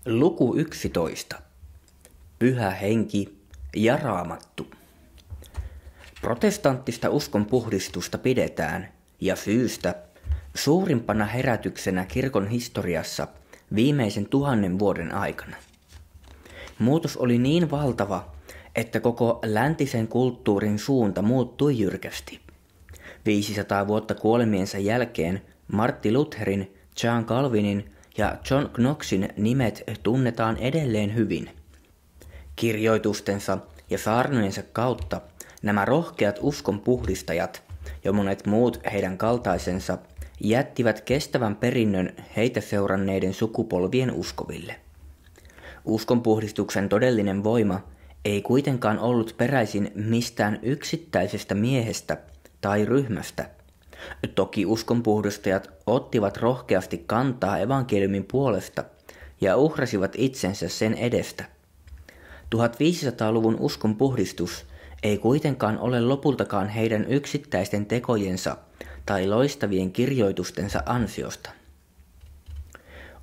Luku 11. Pyhä henki ja raamattu. Protestanttista uskonpuhdistusta pidetään, ja syystä, suurimpana herätyksenä kirkon historiassa viimeisen 1000 vuoden aikana. Muutos oli niin valtava, että koko läntisen kulttuurin suunta muuttui jyrkästi. 500 vuotta kuolemiensa jälkeen Martti Lutherin, John Calvinin ja John Knoxin nimet tunnetaan edelleen hyvin. Kirjoitustensa ja saarnojensa kautta nämä rohkeat uskonpuhdistajat ja monet muut heidän kaltaisensa jättivät kestävän perinnön heitä seuranneiden sukupolvien uskoville. Uskonpuhdistuksen todellinen voima ei kuitenkaan ollut peräisin mistään yksittäisestä miehestä tai ryhmästä. Toki uskonpuhdistajat ottivat rohkeasti kantaa evankeliumin puolesta ja uhrasivat itsensä sen edestä. 1500-luvun uskonpuhdistus ei kuitenkaan ole lopultakaan heidän yksittäisten tekojensa tai loistavien kirjoitustensa ansiosta.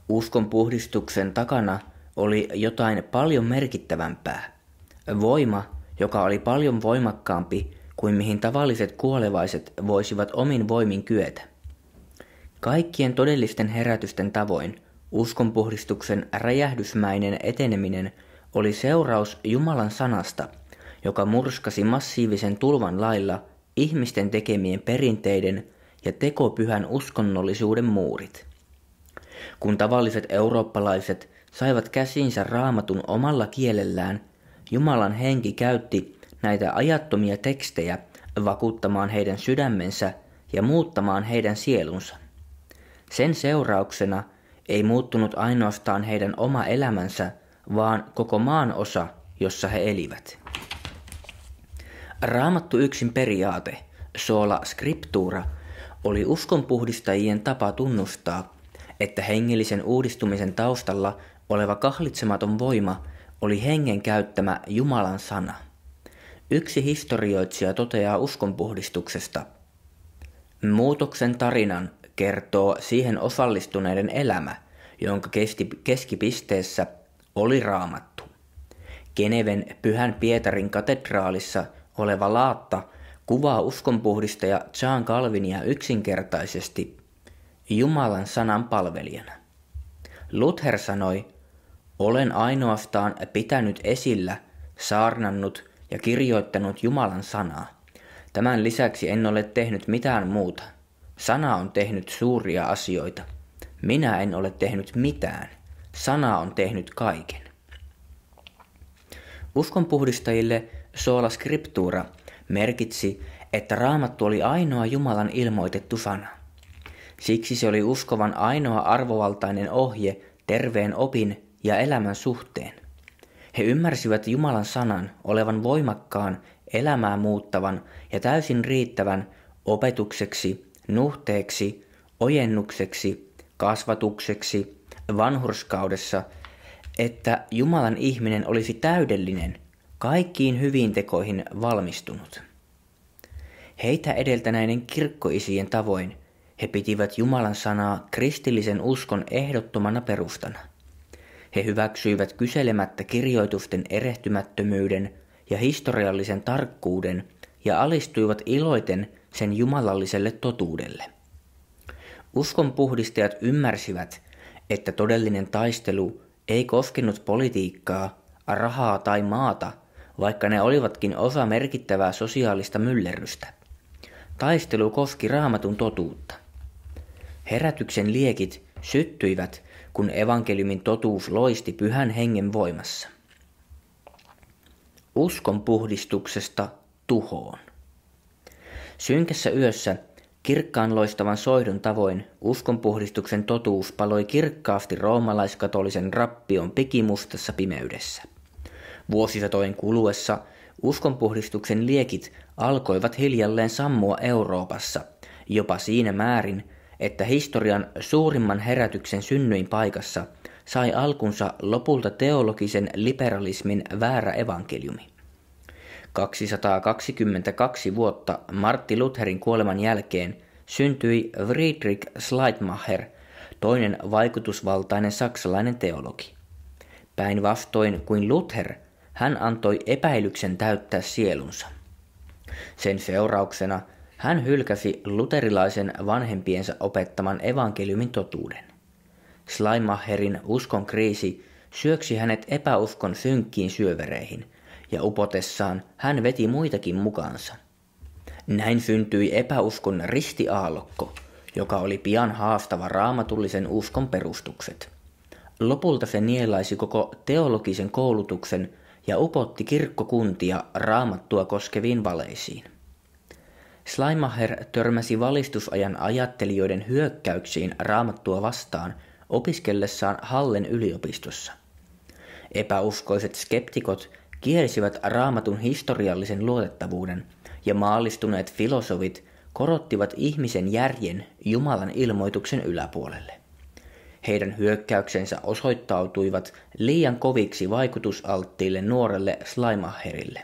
Uskonpuhdistuksen takana oli jotain paljon merkittävämpää. Voima, joka oli paljon voimakkaampi kuin mihin tavalliset kuolevaiset voisivat omin voimin kyetä. Kaikkien todellisten herätysten tavoin uskonpuhdistuksen räjähdysmäinen eteneminen oli seuraus Jumalan sanasta, joka murskasi massiivisen tulvan lailla ihmisten tekemien perinteiden ja tekopyhän uskonnollisuuden muurit. Kun tavalliset eurooppalaiset saivat käsiinsä raamatun omalla kielellään, Jumalan henki käytti näitä ajattomia tekstejä vakuuttamaan heidän sydämensä ja muuttamaan heidän sielunsa. Sen seurauksena ei muuttunut ainoastaan heidän oma elämänsä, vaan koko maan osa, jossa he elivät. Raamattu yksin periaate, sola scriptura, oli uskonpuhdistajien tapa tunnustaa, että hengellisen uudistumisen taustalla oleva kahlitsematon voima oli hengen käyttämä Jumalan sana. Yksi historioitsija toteaa uskonpuhdistuksesta: muutoksen tarinan kertoo siihen osallistuneiden elämä, jonka keskipisteessä oli raamattu. Geneven Pyhän Pietarin katedraalissa oleva laatta kuvaa uskonpuhdistaja John Calvinia yksinkertaisesti Jumalan sanan palvelijana. Luther sanoi: olen ainoastaan pitänyt esillä, saarnannut ja kirjoittanut Jumalan sanaa. Tämän lisäksi en ole tehnyt mitään muuta. Sana on tehnyt suuria asioita. Minä en ole tehnyt mitään. Sana on tehnyt kaiken. Uskonpuhdistajille sola scriptura merkitsi, että raamattu oli ainoa Jumalan ilmoitettu sana. Siksi se oli uskovan ainoa arvovaltainen ohje terveen opin ja elämän suhteen. He ymmärsivät Jumalan sanan olevan voimakkaan, elämää muuttavan ja täysin riittävän opetukseksi, nuhteeksi, ojennukseksi, kasvatukseksi, vanhurskaudessa, että Jumalan ihminen olisi täydellinen, kaikkiin hyviin tekoihin valmistunut. Heitä edeltäneiden kirkkoisien tavoin he pitivät Jumalan sanaa kristillisen uskon ehdottomana perustana. He hyväksyivät kyselemättä kirjoitusten erehtymättömyyden ja historiallisen tarkkuuden ja alistuivat iloiten sen jumalalliselle totuudelle. Uskonpuhdistajat ymmärsivät, että todellinen taistelu ei koskenut politiikkaa, rahaa tai maata, vaikka ne olivatkin osa merkittävää sosiaalista myllerrystä. Taistelu koski raamatun totuutta. Herätyksen liekit syttyivät, kun evankeliumin totuus loisti Pyhän Hengen voimassa. Uskonpuhdistuksesta tuhoon. Synkässä yössä kirkkaan loistavan soidon tavoin uskonpuhdistuksen totuus paloi kirkkaasti roomalaiskatolisen rappion pikimustassa pimeydessä. Vuosisatojen kuluessa uskonpuhdistuksen liekit alkoivat hiljalleen sammua Euroopassa, jopa siinä määrin, että historian suurimman herätyksen synnyinpaikassa sai alkunsa lopulta teologisen liberalismin väärä evankeliumi. 222 vuotta Martti Lutherin kuoleman jälkeen syntyi Friedrich Schleiermacher, toinen vaikutusvaltainen saksalainen teologi. Päinvastoin kuin Luther, hän antoi epäilyksen täyttää sielunsa. Sen seurauksena hän hylkäsi luterilaisen vanhempiensa opettaman evankeliumin totuuden. Schleiermacherin uskon kriisi syöksi hänet epäuskon synkkiin syövereihin, ja upotessaan hän veti muitakin mukaansa. Näin syntyi epäuskon ristiaallokko, joka oli pian haastava raamatullisen uskon perustukset. Lopulta se nielaisi koko teologisen koulutuksen ja upotti kirkkokuntia raamattua koskeviin valeisiin. Schleiermacher törmäsi valistusajan ajattelijoiden hyökkäyksiin raamattua vastaan opiskellessaan Hallen yliopistossa. Epäuskoiset skeptikot kiersivät raamatun historiallisen luotettavuuden, ja maallistuneet filosofit korottivat ihmisen järjen Jumalan ilmoituksen yläpuolelle. Heidän hyökkäyksensä osoittautuivat liian koviksi vaikutusalttiille nuorelle Schleiermacherille.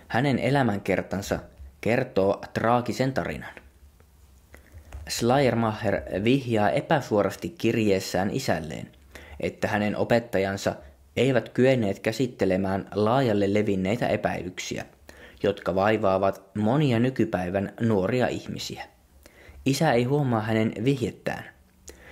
Hänen elämänkertansa kertoo traagisen tarinan. Schleiermacher vihjaa epäsuorasti kirjeessään isälleen, että hänen opettajansa eivät kyenneet käsittelemään laajalle levinneitä epäilyksiä, jotka vaivaavat monia nykypäivän nuoria ihmisiä. Isä ei huomaa hänen vihjettään.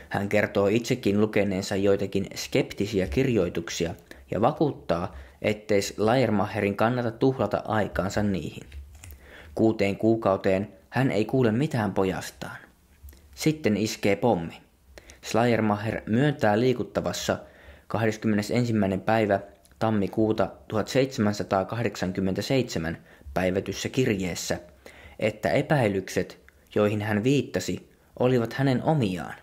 Hän kertoo itsekin lukeneensa joitakin skeptisiä kirjoituksia ja vakuuttaa, ettei Schleiermacherin kannata tuhlata aikaansa niihin. 6 kuukauteen hän ei kuule mitään pojastaan. Sitten iskee pommi. Schleiermacher myöntää liikuttavassa 21. päivä tammikuuta 1787 päivätyssä kirjeessä, että epäilykset, joihin hän viittasi, olivat hänen omiaan.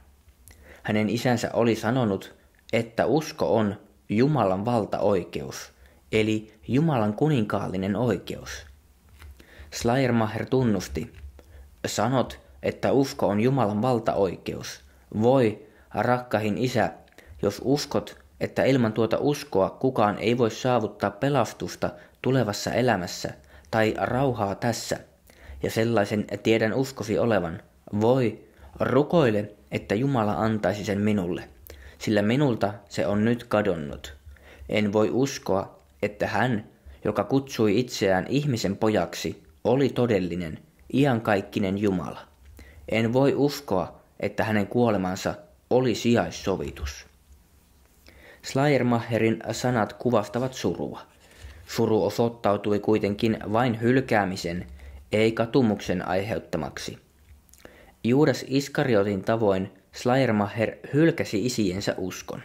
Hänen isänsä oli sanonut, että usko on Jumalan valtaoikeus, eli Jumalan kuninkaallinen oikeus. Schleiermacher tunnusti, sanot, että usko on Jumalan valtaoikeus. Voi, rakkahin isä, jos uskot, että ilman tuota uskoa kukaan ei voi saavuttaa pelastusta tulevassa elämässä tai rauhaa tässä, ja sellaisen tiedän uskosi olevan, voi, rukoile, että Jumala antaisi sen minulle, sillä minulta se on nyt kadonnut. En voi uskoa, että hän, joka kutsui itseään ihmisen pojaksi, oli todellinen, iankaikkinen Jumala. En voi uskoa, että hänen kuolemansa oli sijaissovitus. Schleiermacherin sanat kuvastavat surua. Suru osoittautui kuitenkin vain hylkäämisen, ei katumuksen aiheuttamaksi. Juudas Iskariotin tavoin Schleiermacher hylkäsi isiensä uskon.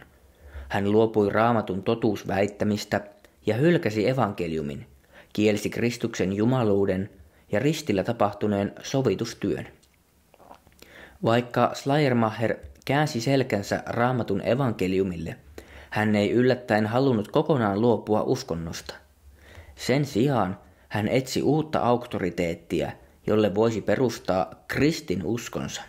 Hän luopui raamatun totuusväittämistä ja hylkäsi evankeliumin, kielsi Kristuksen jumaluuden ja ristillä tapahtuneen sovitustyön. Vaikka Schleiermacher käänsi selkänsä raamatun evankeliumille, hän ei yllättäen halunnut kokonaan luopua uskonnosta. Sen sijaan hän etsi uutta auktoriteettia, jolle voisi perustaa kristinuskonsa.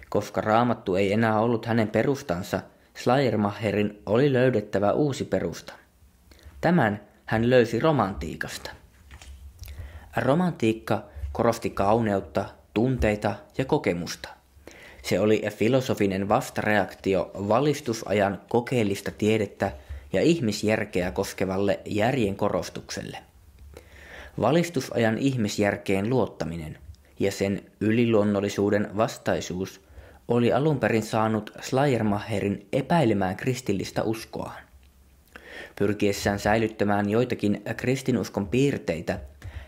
Koska raamattu ei enää ollut hänen perustansa, Schleiermacherin oli löydettävä uusi perusta. Tämän hän löysi romantiikasta. Romantiikka korosti kauneutta, tunteita ja kokemusta. Se oli filosofinen vastareaktio valistusajan kokeellista tiedettä ja ihmisjärkeä koskevalle järjen korostukselle. Valistusajan ihmisjärkeen luottaminen ja sen yliluonnollisuuden vastaisuus oli alun perin saanut Schleiermacherin epäilemään kristillistä uskoaan. Pyrkiessään säilyttämään joitakin kristinuskon piirteitä,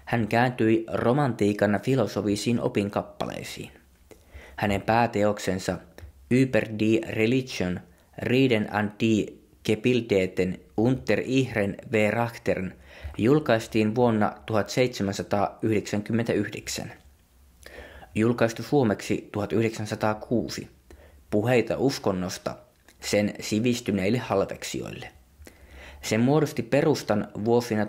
hän kääntyi romantiikan filosofisiin opinkappaleisiin. Hänen pääteoksensa Über die Religion, Reden an die Gebildeten unter ihren Betrachtern julkaistiin vuonna 1799. Julkaistu suomeksi 1906. Puheita uskonnosta sen sivistyneille halveksijoille. Se muodosti perustan vuosina 1821–1822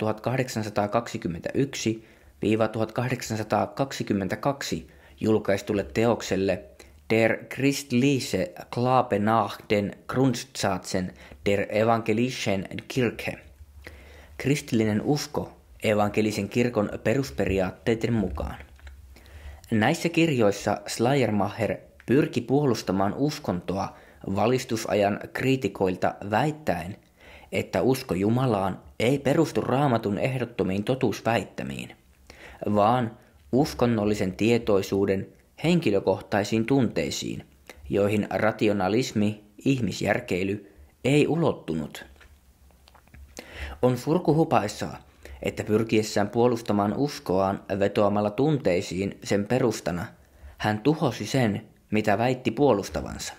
julkaistulle teokselle Der christliche Glaube nach den Grundsätzen der evangelischen Kirche. Kristillinen usko evankelisen kirkon perusperiaatteiden mukaan. Näissä kirjoissa Schleiermacher pyrki puolustamaan uskontoa valistusajan kriitikoilta väittäen, että usko Jumalaan ei perustu Raamatun ehdottomiin totuusväittämiin, vaan uskonnollisen tietoisuuden henkilökohtaisiin tunteisiin, joihin rationalismi, ihmisjärkeily, ei ulottunut. On surkuhupaisaa, että pyrkiessään puolustamaan uskoaan vetoamalla tunteisiin sen perustana, hän tuhosi sen, mitä väitti puolustavansa.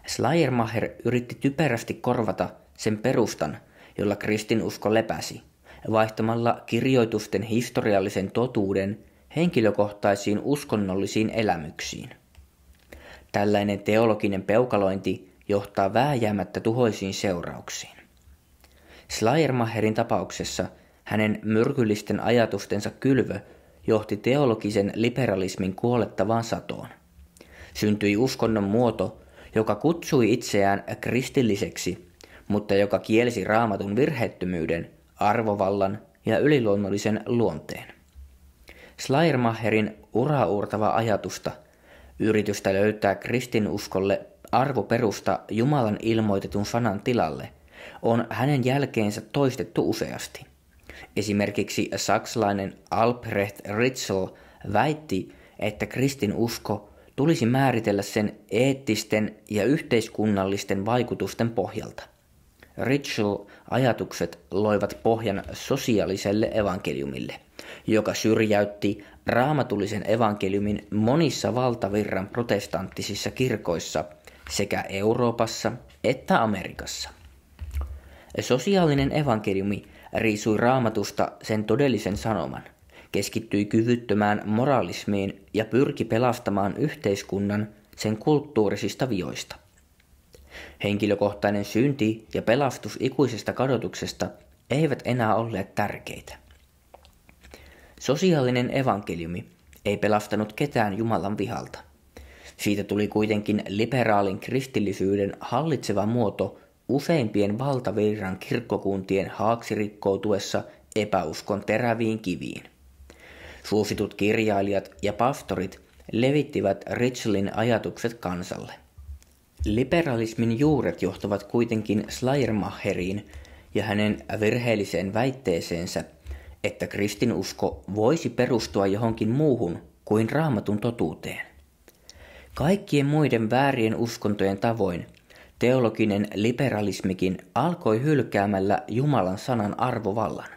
Schleiermacher yritti typerästi korvata sen perustan, jolla kristinusko lepäsi, vaihtamalla kirjoitusten historiallisen totuuden henkilökohtaisiin uskonnollisiin elämyksiin. Tällainen teologinen peukalointi johtaa vääjäämättä tuhoisiin seurauksiin. Schleiermacherin tapauksessa hänen myrkyllisten ajatustensa kylvö johti teologisen liberalismin kuolettavaan satoon. Syntyi uskonnon muoto, joka kutsui itseään kristilliseksi, mutta joka kielsi Raamatun virheettömyyden, arvovallan ja yliluonnollisen luonteen. Schleiermacherin uraauurtava ajatusta, yritystä löytää kristinuskolle arvoperusta Jumalan ilmoitetun sanan tilalle, on hänen jälkeensä toistettu useasti. Esimerkiksi saksalainen Albrecht Ritschl väitti, että kristinusko tulisi määritellä sen eettisten ja yhteiskunnallisten vaikutusten pohjalta. Ritschl-ajatukset loivat pohjan sosiaaliselle evankeliumille, joka syrjäytti raamatullisen evankeliumin monissa valtavirran protestanttisissa kirkoissa sekä Euroopassa että Amerikassa. Sosiaalinen evankeliumi riisui Raamatusta sen todellisen sanoman, keskittyi kyvyttömään moralismiin ja pyrki pelastamaan yhteiskunnan sen kulttuurisista vioista. Henkilökohtainen synti ja pelastus ikuisesta kadotuksesta eivät enää olleet tärkeitä. Sosiaalinen evankeliumi ei pelastanut ketään Jumalan vihalta. Siitä tuli kuitenkin liberaalin kristillisyyden hallitseva muoto useimpien valtavirran kirkkokuntien haaksirikkoutuessa epäuskon teräviin kiviin. Suositut kirjailijat ja pastorit levittivät Ritschlin ajatukset kansalle. Liberalismin juuret johtavat kuitenkin Schleiermacheriin ja hänen virheelliseen väitteeseensä, että kristinusko voisi perustua johonkin muuhun kuin Raamatun totuuteen. Kaikkien muiden väärien uskontojen tavoin teologinen liberalismikin alkoi hylkäämällä Jumalan sanan arvovallan.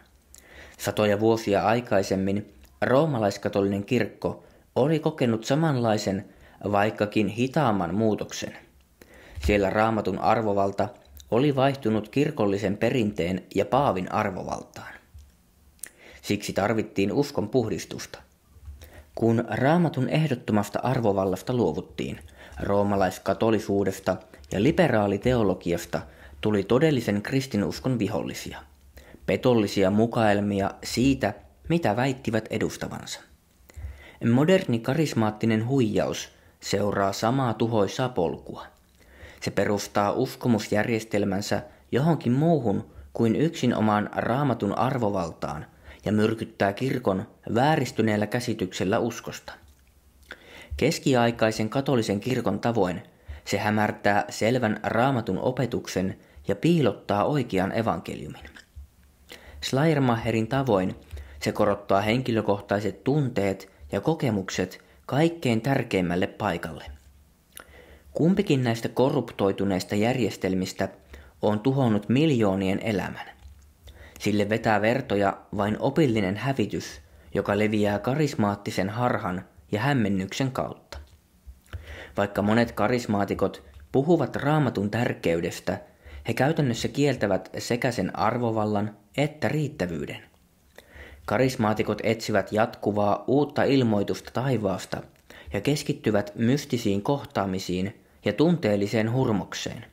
Satoja vuosia aikaisemmin roomalaiskatolinen kirkko oli kokenut samanlaisen, vaikkakin hitaamman muutoksen. Siellä Raamatun arvovalta oli vaihtunut kirkollisen perinteen ja paavin arvovaltaan. Siksi tarvittiin uskon puhdistusta. Kun Raamatun ehdottomasta arvovallasta luovuttiin, roomalaiskatolisuudesta ja liberaaliteologiasta tuli todellisen kristinuskon vihollisia, petollisia mukaelmia siitä, mitä väittivät edustavansa. Moderni karismaattinen huijaus seuraa samaa tuhoisaa polkua. Se perustaa uskomusjärjestelmänsä johonkin muuhun kuin yksin omaan Raamatun arvovaltaan ja myrkyttää kirkon vääristyneellä käsityksellä uskosta. Keskiaikaisen katolisen kirkon tavoin se hämärtää selvän Raamatun opetuksen ja piilottaa oikean evankeliumin. Schleiermacherin tavoin se korottaa henkilökohtaiset tunteet ja kokemukset kaikkein tärkeimmälle paikalle. Kumpikin näistä korruptoituneista järjestelmistä on tuhonnut miljoonien elämän. Sille vetää vertoja vain opillinen hävitys, joka leviää karismaattisen harhan ja hämmennyksen kautta. Vaikka monet karismaatikot puhuvat Raamatun tärkeydestä, he käytännössä kieltävät sekä sen arvovallan että riittävyyden. Karismaatikot etsivät jatkuvaa uutta ilmoitusta taivaasta ja keskittyvät mystisiin kohtaamisiin ja tunteelliseen hurmokseen.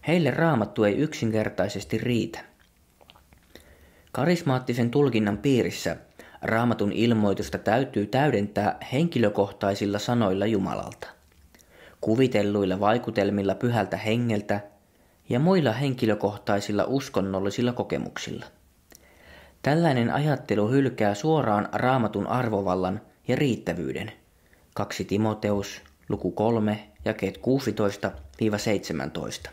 Heille Raamattu ei yksinkertaisesti riitä. Karismaattisen tulkinnan piirissä Raamatun ilmoitusta täytyy täydentää henkilökohtaisilla sanoilla Jumalalta, kuvitelluilla vaikutelmilla Pyhältä Hengeltä ja muilla henkilökohtaisilla uskonnollisilla kokemuksilla. Tällainen ajattelu hylkää suoraan Raamatun arvovallan ja riittävyyden. 2 Timoteus luku 3, jakeet 16-17.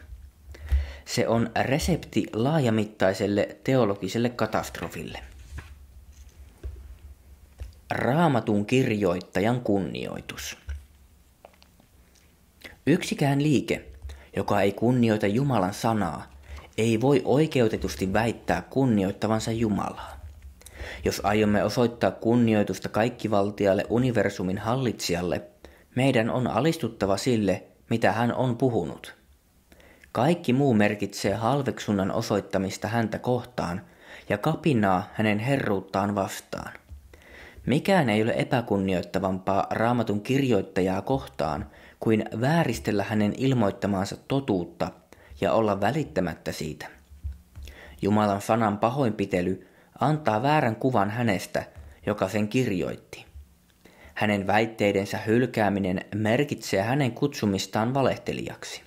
Se on resepti laajamittaiselle teologiselle katastrofille. Raamatun kirjoittajan kunnioitus. Yksikään liike, joka ei kunnioita Jumalan sanaa, ei voi oikeutetusti väittää kunnioittavansa Jumalaa. Jos aiomme osoittaa kunnioitusta kaikkivaltialle universumin hallitsijalle, meidän on alistuttava sille, mitä hän on puhunut. Kaikki muu merkitsee halveksunnan osoittamista häntä kohtaan ja kapinaa hänen herruuttaan vastaan. Mikään ei ole epäkunnioittavampaa Raamatun kirjoittajaa kohtaan kuin vääristellä hänen ilmoittamaansa totuutta ja olla välittämättä siitä. Jumalan sanan pahoinpitely antaa väärän kuvan hänestä, joka sen kirjoitti. Hänen väitteidensä hylkääminen merkitsee hänen kutsumistaan valehtelijaksi.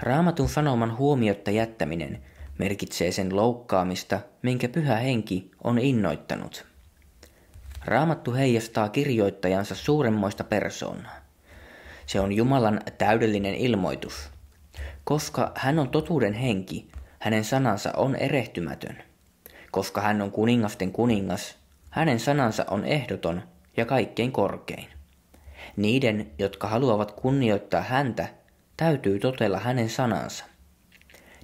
Raamatun sanoman huomiotta jättäminen merkitsee sen loukkaamista, minkä Pyhä Henki on innoittanut. Raamattu heijastaa kirjoittajansa suuremmoista persoonaa. Se on Jumalan täydellinen ilmoitus. Koska hän on totuuden henki, hänen sanansa on erehtymätön. Koska hän on kuningasten kuningas, hänen sanansa on ehdoton ja kaikkein korkein. Niiden, jotka haluavat kunnioittaa häntä, täytyy totella hänen sanansa.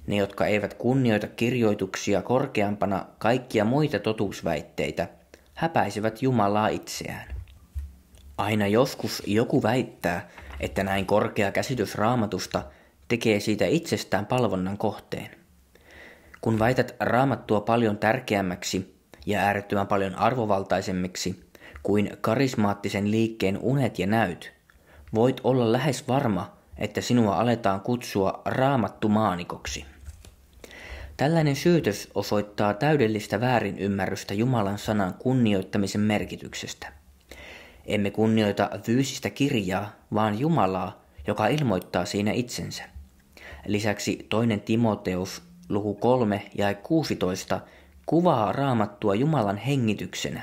Ne, jotka eivät kunnioita kirjoituksia korkeampana kaikkia muita totuusväitteitä, häpäisevät Jumalaa itseään. Aina joskus joku väittää, että näin korkea käsitys Raamatusta tekee siitä itsestään palvonnan kohteen. Kun väität Raamattua paljon tärkeämmäksi ja äärettömän paljon arvovaltaisemmiksi kuin karismaattisen liikkeen unet ja näyt, voit olla lähes varma, että sinua aletaan kutsua raamattumaanikoksi. Tällainen syytös osoittaa täydellistä väärinymmärrystä Jumalan sanan kunnioittamisen merkityksestä. Emme kunnioita fyysistä kirjaa, vaan Jumalaa, joka ilmoittaa siinä itsensä. Lisäksi 2. Timoteus, luku 3 ja 16 kuvaa Raamattua Jumalan hengityksenä,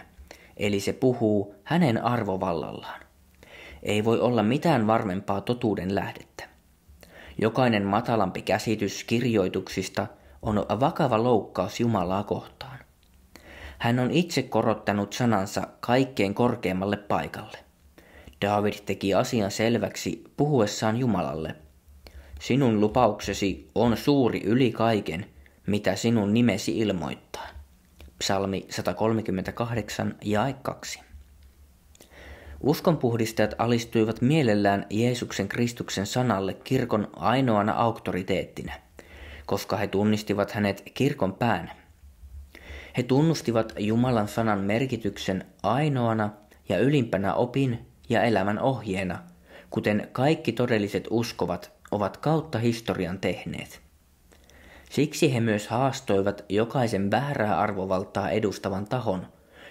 eli se puhuu hänen arvovallallaan. Ei voi olla mitään varmempaa totuuden lähdettä. Jokainen matalampi käsitys kirjoituksista on vakava loukkaus Jumalaa kohtaan. Hän on itse korottanut sanansa kaikkein korkeammalle paikalle. Daavid teki asian selväksi puhuessaan Jumalalle. Sinun lupauksesi on suuri yli kaiken, mitä sinun nimesi ilmoittaa. Psalmi 138, jae 2. Uskonpuhdistajat alistuivat mielellään Jeesuksen Kristuksen sanalle kirkon ainoana auktoriteettina, koska he tunnistivat hänet kirkon päänä. He tunnustivat Jumalan sanan merkityksen ainoana ja ylimpänä opin ja elämän ohjeena, kuten kaikki todelliset uskovat ovat kautta historian tehneet. Siksi he myös haastoivat jokaisen väärää arvovaltaa edustavan tahon,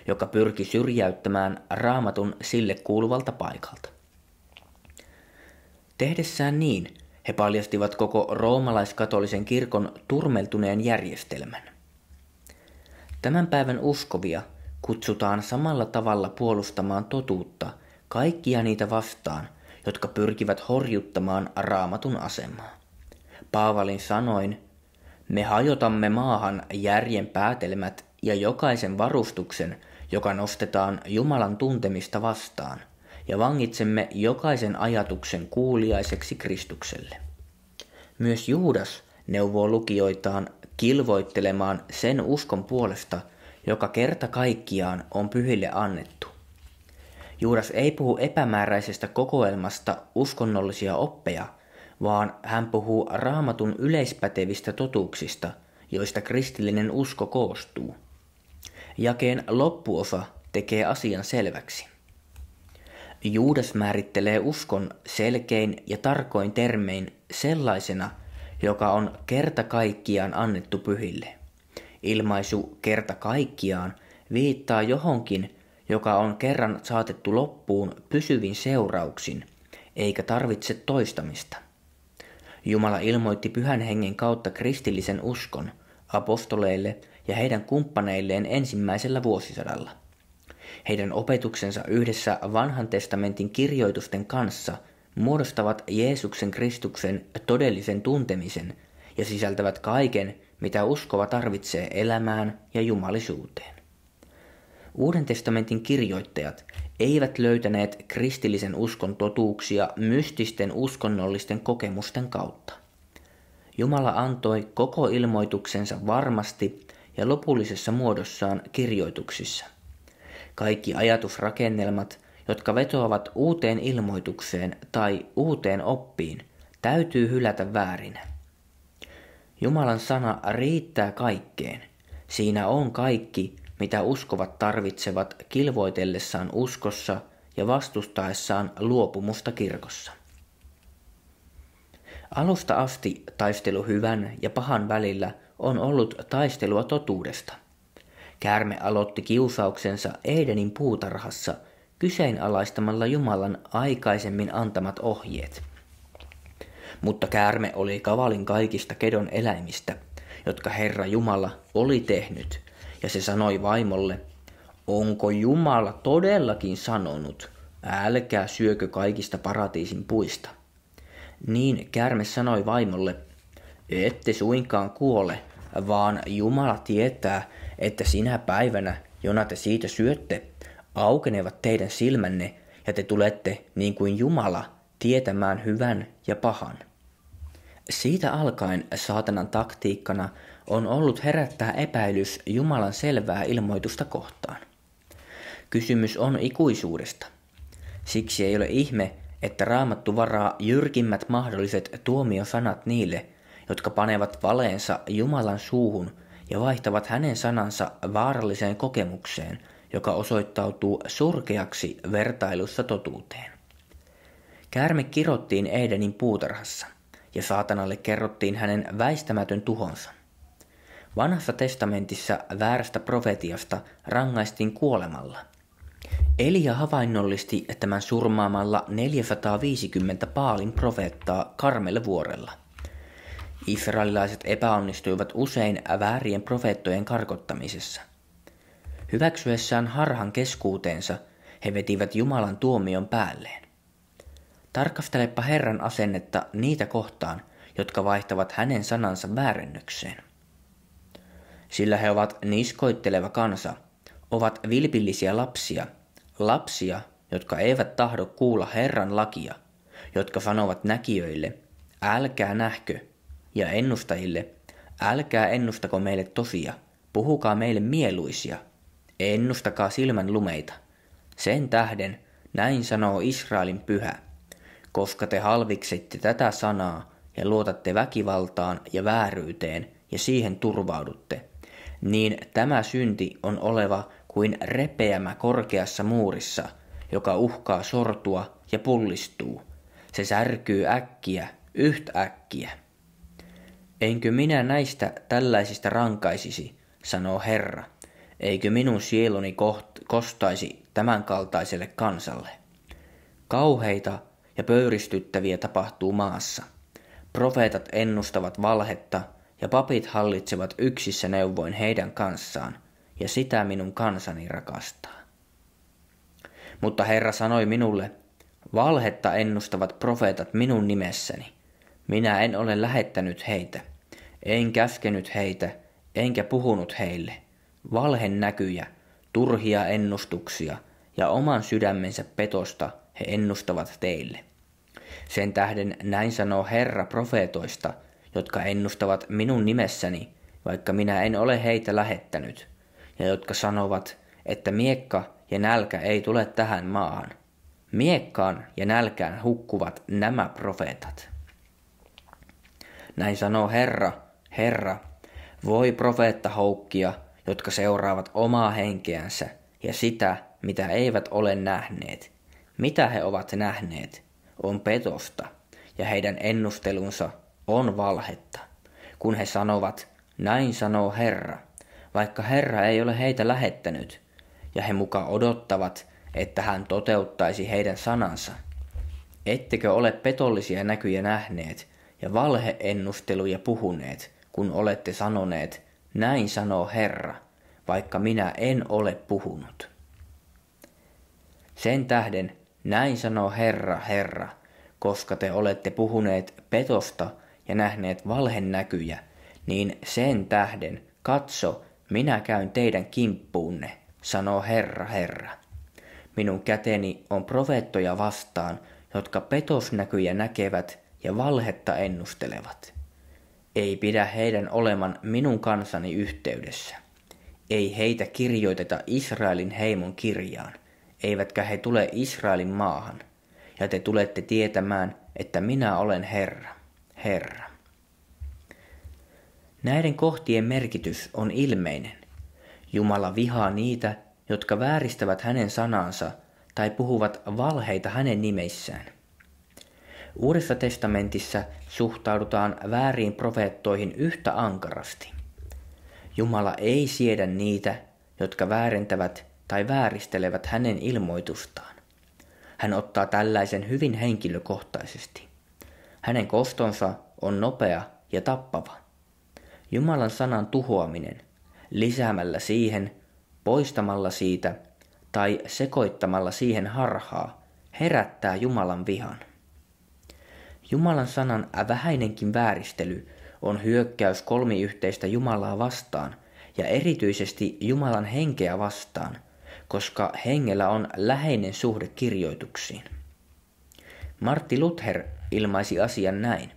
joka pyrki syrjäyttämään Raamatun sille kuuluvalta paikalta. Tehdessään niin, he paljastivat koko roomalaiskatolisen kirkon turmeltuneen järjestelmän. Tämän päivän uskovia kutsutaan samalla tavalla puolustamaan totuutta kaikkia niitä vastaan, jotka pyrkivät horjuttamaan Raamatun asemaa. Paavalin sanoin, me hajotamme maahan järjen päätelmät ja jokaisen varustuksen, joka nostetaan Jumalan tuntemista vastaan, ja vangitsemme jokaisen ajatuksen kuuliaiseksi Kristukselle. Myös Juudas neuvoo lukijoitaan kilvoittelemaan sen uskon puolesta, joka kerta kaikkiaan on pyhille annettu. Juudas ei puhu epämääräisestä kokoelmasta uskonnollisia oppeja, vaan hän puhuu Raamatun yleispätevistä totuuksista, joista kristillinen usko koostuu. Jakeen loppuosa tekee asian selväksi. Juudas määrittelee uskon selkein ja tarkoin termein sellaisena, joka on kerta kaikkiaan annettu pyhille. Ilmaisu kerta kaikkiaan viittaa johonkin, joka on kerran saatettu loppuun pysyvin seurauksin, eikä tarvitse toistamista. Jumala ilmoitti Pyhän Hengen kautta kristillisen uskon apostoleille ja heidän kumppaneilleen ensimmäisellä vuosisadalla. Heidän opetuksensa yhdessä Vanhan testamentin kirjoitusten kanssa muodostavat Jeesuksen Kristuksen todellisen tuntemisen ja sisältävät kaiken, mitä uskova tarvitsee elämään ja jumalisuuteen. Uuden testamentin kirjoittajat eivät löytäneet kristillisen uskon totuuksia mystisten uskonnollisten kokemusten kautta. Jumala antoi koko ilmoituksensa varmasti ja lopullisessa muodossaan kirjoituksissa. Kaikki ajatusrakennelmat, jotka vetoavat uuteen ilmoitukseen tai uuteen oppiin, täytyy hylätä väärinä. Jumalan sana riittää kaikkeen. Siinä on kaikki, mitä uskovat tarvitsevat kilvoitellessaan uskossa ja vastustaessaan luopumusta kirkossa. Alusta asti taistelu hyvän ja pahan välillä on ollut taistelua totuudesta. Käärme aloitti kiusauksensa Edenin puutarhassa kyseenalaistamalla Jumalan aikaisemmin antamat ohjeet. Mutta käärme oli kavalin kaikista kedon eläimistä, jotka Herra Jumala oli tehnyt, ja se sanoi vaimolle, onko Jumala todellakin sanonut, älkää syökö kaikista paratiisin puista. Niin käärme sanoi vaimolle, ette suinkaan kuole, vaan Jumala tietää, että sinä päivänä, jona te siitä syötte, aukenevat teidän silmänne ja te tulette niin kuin Jumala tietämään hyvän ja pahan. Siitä alkaen saatanan taktiikkana on ollut herättää epäilys Jumalan selvää ilmoitusta kohtaan. Kysymys on ikuisuudesta. Siksi ei ole ihme, että Raamattu varaa jyrkimmät mahdolliset tuomiosanat niille, jotka panevat valeensa Jumalan suuhun ja vaihtavat hänen sanansa vaaralliseen kokemukseen, joka osoittautuu surkeaksi vertailussa totuuteen. Käärme kirottiin Edenin puutarhassa, ja saatanalle kerrottiin hänen väistämätön tuhonsa. Vanhassa testamentissa väärästä profetiasta rangaistiin kuolemalla. Elia havainnollisti tämän surmaamalla 450 Baalin profeettaa Karmel-vuorella. Israelilaiset epäonnistuivat usein väärien profeettojen karkottamisessa. Hyväksyessään harhan keskuuteensa he vetivät Jumalan tuomion päälleen. Tarkastelepa Herran asennetta niitä kohtaan, jotka vaihtavat hänen sanansa väärennökseen. Sillä he ovat niskoitteleva kansa, ovat vilpillisiä lapsia, jotka eivät tahdo kuulla Herran lakia, jotka sanovat näkijöille, älkää nähkö, ja ennustajille, älkää ennustako meille tosia, puhukaa meille mieluisia, ennustakaa silmän lumeita. Sen tähden, näin sanoo Israelin pyhä, koska te halviksitte tätä sanaa ja luotatte väkivaltaan ja vääryyteen ja siihen turvaudutte, niin tämä synti on oleva kuin repeämä korkeassa muurissa, joka uhkaa sortua ja pullistuu. Se särkyy äkkiä, yhtäkkiä. Enkö minä näistä tällaisista rankaisisi, sanoo Herra, eikö minun sieluni kostaisi tämän kaltaiselle kansalle. Kauheita ja pöyristyttäviä tapahtuu maassa. Profeetat ennustavat valhetta ja papit hallitsevat yksissä neuvoin heidän kanssaan, ja sitä minun kansani rakastaa. Mutta Herra sanoi minulle, valhetta ennustavat profeetat minun nimessäni. Minä en ole lähettänyt heitä, en käskenyt heitä, enkä puhunut heille. Valhen näkyjä, turhia ennustuksia ja oman sydämensä petosta he ennustavat teille. Sen tähden näin sanoo Herra profeetoista, jotka ennustavat minun nimessäni, vaikka minä en ole heitä lähettänyt, ja jotka sanovat, että miekka ja nälkä ei tule tähän maahan. Miekkaan ja nälkään hukkuvat nämä profeetat. Näin sanoo Herra, Herra, voi profeettahoukkia, jotka seuraavat omaa henkeänsä ja sitä, mitä eivät ole nähneet. Mitä he ovat nähneet, on petosta, ja heidän ennustelunsa on valhetta, kun he sanovat, näin sanoo Herra, vaikka Herra ei ole heitä lähettänyt, ja he muka odottavat, että hän toteuttaisi heidän sanansa. Ettekö ole petollisia näkyjä nähneet ja valheennusteluja puhuneet, kun olette sanoneet, näin sanoo Herra, vaikka minä en ole puhunut. Sen tähden, näin sanoo Herra, Herra, koska te olette puhuneet petosta ja nähneet valhennäkyjä, niin sen tähden, katso, minä käyn teidän kimppuunne, sanoo Herra, Herra. Minun käteni on profeettoja vastaan, jotka petosnäkyjä näkevät ja valhetta ennustelevat. Ei pidä heidän oleman minun kansani yhteydessä. Ei heitä kirjoiteta Israelin heimon kirjaan, eivätkä he tule Israelin maahan, ja te tulette tietämään, että minä olen Herra, Herra. Näiden kohtien merkitys on ilmeinen. Jumala vihaa niitä, jotka vääristävät hänen sanansa tai puhuvat valheita hänen nimissään. Uudessa testamentissa suhtaudutaan vääriin profeettoihin yhtä ankarasti. Jumala ei siedä niitä, jotka väärentävät tai vääristelevät hänen ilmoitustaan. Hän ottaa tällaisen hyvin henkilökohtaisesti. Hänen kostonsa on nopea ja tappava. Jumalan sanan tuhoaminen, lisäämällä siihen, poistamalla siitä tai sekoittamalla siihen harhaa, herättää Jumalan vihan. Jumalan sanan vähäinenkin vääristely on hyökkäys kolmiyhteistä Jumalaa vastaan ja erityisesti Jumalan henkeä vastaan, koska hengellä on läheinen suhde kirjoituksiin. Martti Luther ilmaisi asian näin.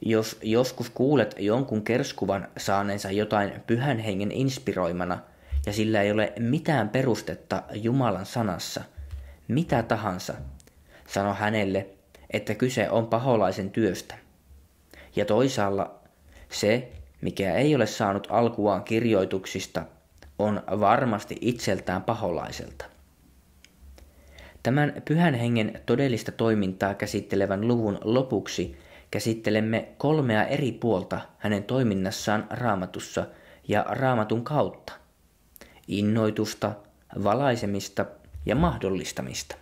Jos joskus kuulet jonkun kerskuvan saaneensa jotain pyhän hengen inspiroimana ja sillä ei ole mitään perustetta Jumalan sanassa, mitä tahansa, sano hänelle, että kyse on paholaisen työstä. Ja toisaalla se, mikä ei ole saanut alkuaan kirjoituksista, on varmasti itseltään paholaiselta. Tämän pyhän hengen todellista toimintaa käsittelevän luvun lopuksi käsittelemme 3 eri puolta hänen toiminnassaan Raamatussa ja Raamatun kautta: innoitusta, valaisemista ja mahdollistamista.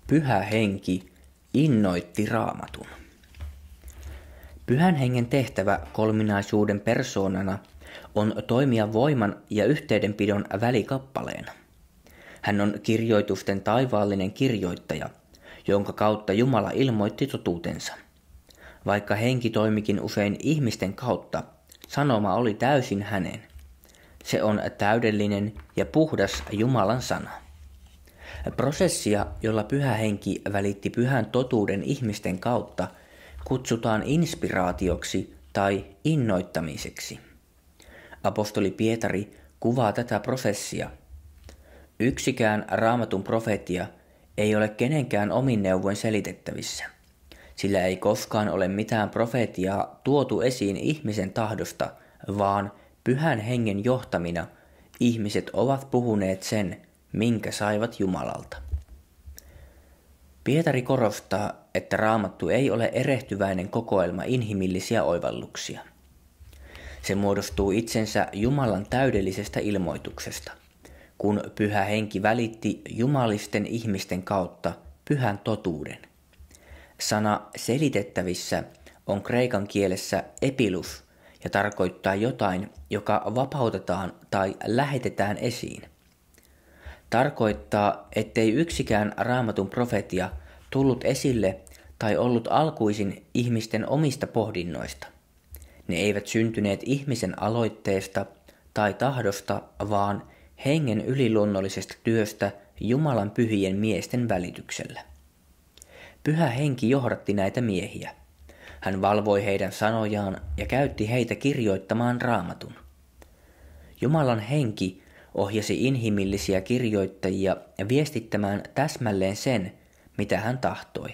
Pyhä henki innoitti Raamatun. Pyhän hengen tehtävä kolminaisuuden persoonana on toimia voiman ja yhteydenpidon välikappaleena. Hän on kirjoitusten taivaallinen kirjoittaja, jonka kautta Jumala ilmoitti totuutensa. Vaikka henki toimikin usein ihmisten kautta, sanoma oli täysin hänen. Se on täydellinen ja puhdas Jumalan sana. Prosessia, jolla pyhä henki välitti pyhän totuuden ihmisten kautta, kutsutaan inspiraatioksi tai innoittamiseksi. Apostoli Pietari kuvaa tätä prosessia. Yksikään Raamatun profeetia ei ole kenenkään omin neuvoin selitettävissä, sillä ei koskaan ole mitään profetiaa tuotu esiin ihmisen tahdosta, vaan pyhän hengen johtamina ihmiset ovat puhuneet sen, minkä saivat Jumalalta. Pietari korostaa, että Raamattu ei ole erehtyväinen kokoelma inhimillisiä oivalluksia. Se muodostuu itsensä Jumalan täydellisestä ilmoituksesta, kun pyhä henki välitti jumalisten ihmisten kautta pyhän totuuden. Sana selitettävissä on kreikan kielessä epilus ja tarkoittaa jotain, joka vapautetaan tai lähetetään esiin. Tarkoittaa, ettei yksikään Raamatun profetia tullut esille tai ollut alkuisin ihmisten omista pohdinnoista. Ne eivät syntyneet ihmisen aloitteesta tai tahdosta, vaan hengen yliluonnollisesta työstä Jumalan pyhien miesten välityksellä. Pyhä henki johdatti näitä miehiä. Hän valvoi heidän sanojaan ja käytti heitä kirjoittamaan Raamatun. Jumalan henki ohjasi inhimillisiä kirjoittajia viestittämään täsmälleen sen, mitä hän tahtoi,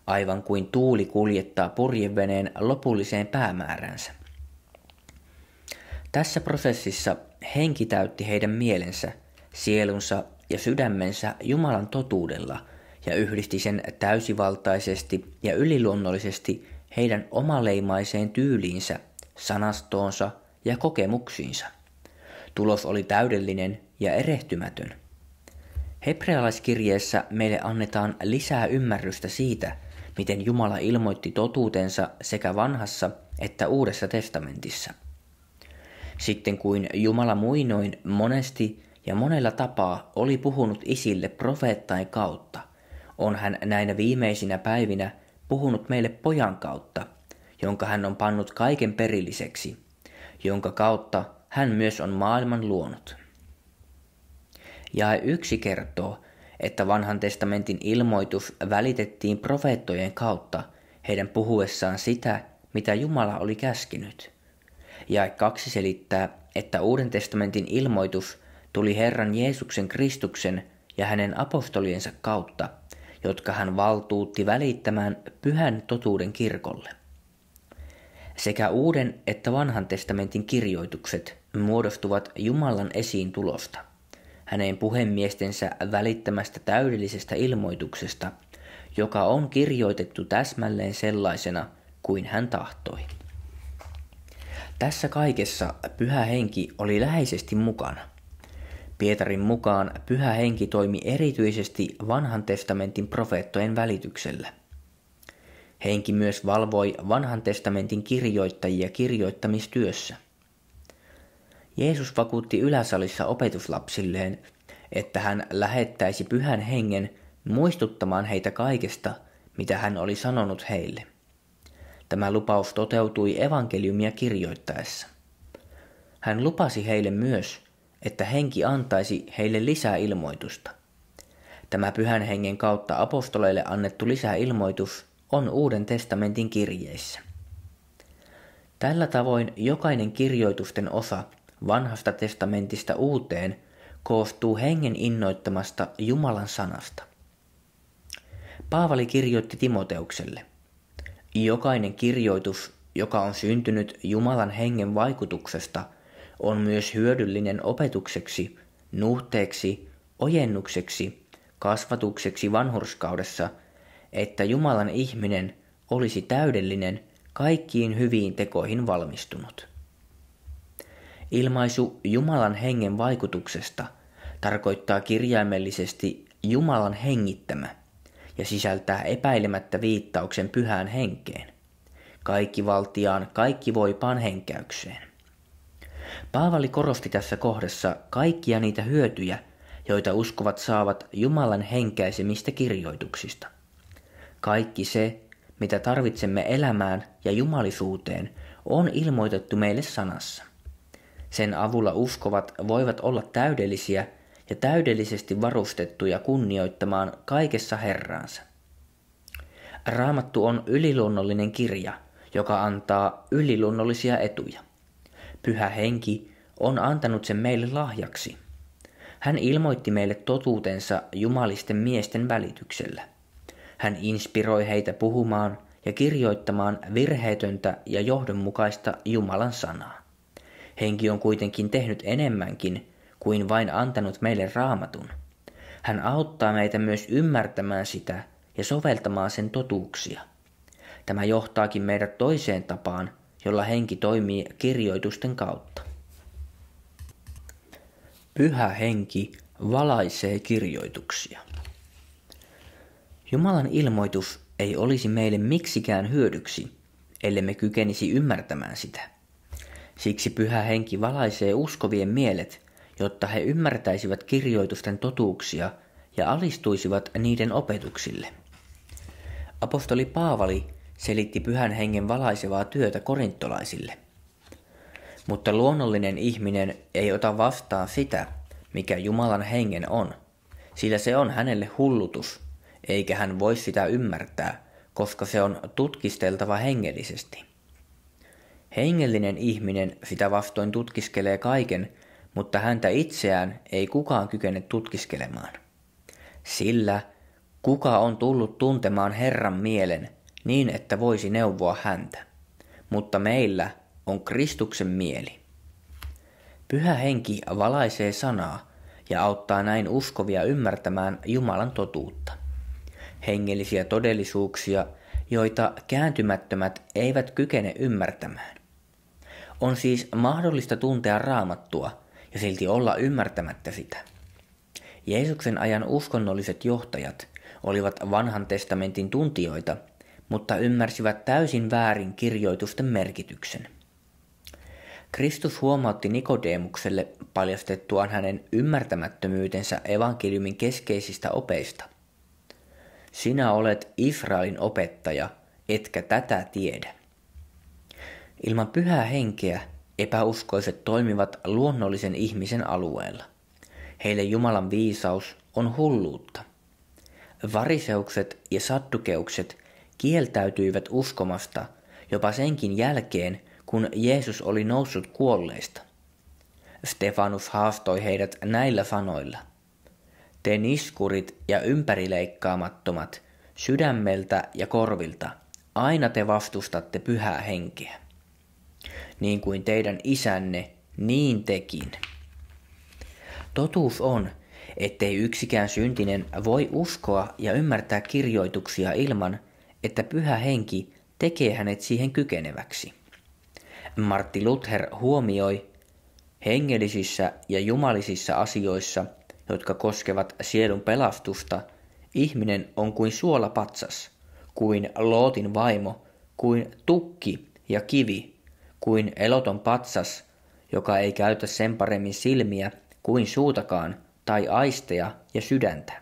aivan kuin tuuli kuljettaa purjeveneen lopulliseen päämääränsä. Tässä prosessissa henki täytti heidän mielensä, sielunsa ja sydämensä Jumalan totuudella ja yhdisti sen täysivaltaisesti ja yliluonnollisesti heidän omaleimaiseen tyyliinsä, sanastoonsa ja kokemuksiinsa. Tulos oli täydellinen ja erehtymätön. Hebrealaiskirjeessä meille annetaan lisää ymmärrystä siitä, miten Jumala ilmoitti totuutensa sekä vanhassa että uudessa testamentissa. Sitten kuin Jumala muinoin monesti ja monella tapaa oli puhunut isille profeettain kautta, on hän näinä viimeisinä päivinä puhunut meille pojan kautta, jonka hän on pannut kaiken perilliseksi, jonka kautta hän myös on maailman luonut. Jae 1 kertoo, että vanhan testamentin ilmoitus välitettiin profeettojen kautta heidän puhuessaan sitä, mitä Jumala oli käskinyt. Jae 2 selittää, että Uuden testamentin ilmoitus tuli Herran Jeesuksen Kristuksen ja hänen apostoliensa kautta, jotka hän valtuutti välittämään pyhän totuuden kirkolle. Sekä Uuden että Vanhan testamentin kirjoitukset muodostuvat Jumalan esiin tulosta, hänen puhemiestensä välittämästä täydellisestä ilmoituksesta, joka on kirjoitettu täsmälleen sellaisena kuin hän tahtoi. Tässä kaikessa Pyhä Henki oli läheisesti mukana. Pietarin mukaan Pyhä Henki toimi erityisesti Vanhan testamentin profeettojen välityksellä. Henki myös valvoi Vanhan testamentin kirjoittajia kirjoittamistyössä. Jeesus vakuutti yläsalissa opetuslapsilleen, että hän lähettäisi Pyhän Hengen muistuttamaan heitä kaikesta, mitä hän oli sanonut heille. Tämä lupaus toteutui evankeliumia kirjoittaessa. Hän lupasi heille myös, että Henki antaisi heille lisää ilmoitusta. Tämä Pyhän Hengen kautta apostoleille annettu lisäilmoitus on Uuden testamentin kirjeissä. Tällä tavoin jokainen kirjoitusten osa Vanhasta testamentista Uuteen koostuu Hengen innoittamasta Jumalan sanasta. Paavali kirjoitti Timoteukselle: jokainen kirjoitus, joka on syntynyt Jumalan Hengen vaikutuksesta, on myös hyödyllinen opetukseksi, nuhteeksi, ojennukseksi, kasvatukseksi vanhurskaudessa, että Jumalan ihminen olisi täydellinen, kaikkiin hyviin tekoihin valmistunut. Ilmaisu Jumalan Hengen vaikutuksesta tarkoittaa kirjaimellisesti Jumalan hengittämä ja sisältää epäilemättä viittauksen Pyhään Henkeen, kaikkivaltiaan, kaikkivoipaan henkäykseen. Paavali korosti tässä kohdassa kaikkia niitä hyötyjä, joita uskovat saavat Jumalan henkäisemistä kirjoituksista. Kaikki se, mitä tarvitsemme elämään ja jumalisuuteen, on ilmoitettu meille sanassa. Sen avulla uskovat voivat olla täydellisiä ja täydellisesti varustettuja kunnioittamaan kaikessa Herraansa. Raamattu on yliluonnollinen kirja, joka antaa yliluonnollisia etuja. Pyhä Henki on antanut sen meille lahjaksi. Hän ilmoitti meille totuutensa jumalisten miesten välityksellä. Hän inspiroi heitä puhumaan ja kirjoittamaan virheetöntä ja johdonmukaista Jumalan sanaa. Henki on kuitenkin tehnyt enemmänkin kuin vain antanut meille Raamatun. Hän auttaa meitä myös ymmärtämään sitä ja soveltamaan sen totuuksia. Tämä johtaakin meidät toiseen tapaan, jolla Henki toimii kirjoitusten kautta. Pyhä Henki valaisee kirjoituksia. Jumalan ilmoitus ei olisi meille miksikään hyödyksi, ellemme kykenisi ymmärtämään sitä. Siksi Pyhä Henki valaisee uskovien mielet, jotta he ymmärtäisivät kirjoitusten totuuksia ja alistuisivat niiden opetuksille. Apostoli Paavali selitti Pyhän Hengen valaisevaa työtä korintolaisille. Mutta luonnollinen ihminen ei ota vastaan sitä, mikä Jumalan Hengen on, sillä se on hänelle hullutus, eikä hän voi sitä ymmärtää, koska se on tutkisteltava hengellisesti. Hengellinen ihminen sitä vastoin tutkiskelee kaiken, mutta häntä itseään ei kukaan kykene tutkiskelemaan. Sillä kuka on tullut tuntemaan Herran mielen niin, että voisi neuvoa häntä, mutta meillä on Kristuksen mieli. Pyhä Henki valaisee sanaa ja auttaa näin uskovia ymmärtämään Jumalan totuutta. Hengellisiä todellisuuksia, joita kääntymättömät eivät kykene ymmärtämään. On siis mahdollista tuntea Raamattua ja silti olla ymmärtämättä sitä. Jeesuksen ajan uskonnolliset johtajat olivat Vanhan testamentin tuntijoita, mutta ymmärsivät täysin väärin kirjoitusten merkityksen. Kristus huomautti Nikodeemukselle paljastettuaan hänen ymmärtämättömyytensä evankeliumin keskeisistä opeista. Sinä olet Israelin opettaja, etkä tätä tiedä. Ilman pyhää henkeä epäuskoiset toimivat luonnollisen ihmisen alueella. Heille Jumalan viisaus on hulluutta. Variseukset ja saddukeukset kieltäytyivät uskomasta jopa senkin jälkeen, kun Jeesus oli noussut kuolleista. Stefanus haastoi heidät näillä sanoilla. Te niskurit ja ympärileikkaamattomat, sydämeltä ja korvilta, aina te vastustatte pyhää henkeä. Niin kuin teidän isänne, niin tekin. Totuus on, ettei yksikään syntinen voi uskoa ja ymmärtää kirjoituksia ilman, että pyhä henki tekee hänet siihen kykeneväksi. Martti Luther huomioi, hengellisissä ja jumalisissa asioissa, jotka koskevat sielun pelastusta, ihminen on kuin suolapatsas, kuin Lootin vaimo, kuin tukki ja kivi, kuin eloton patsas, joka ei käytä sen paremmin silmiä kuin suutakaan tai aisteja ja sydäntä.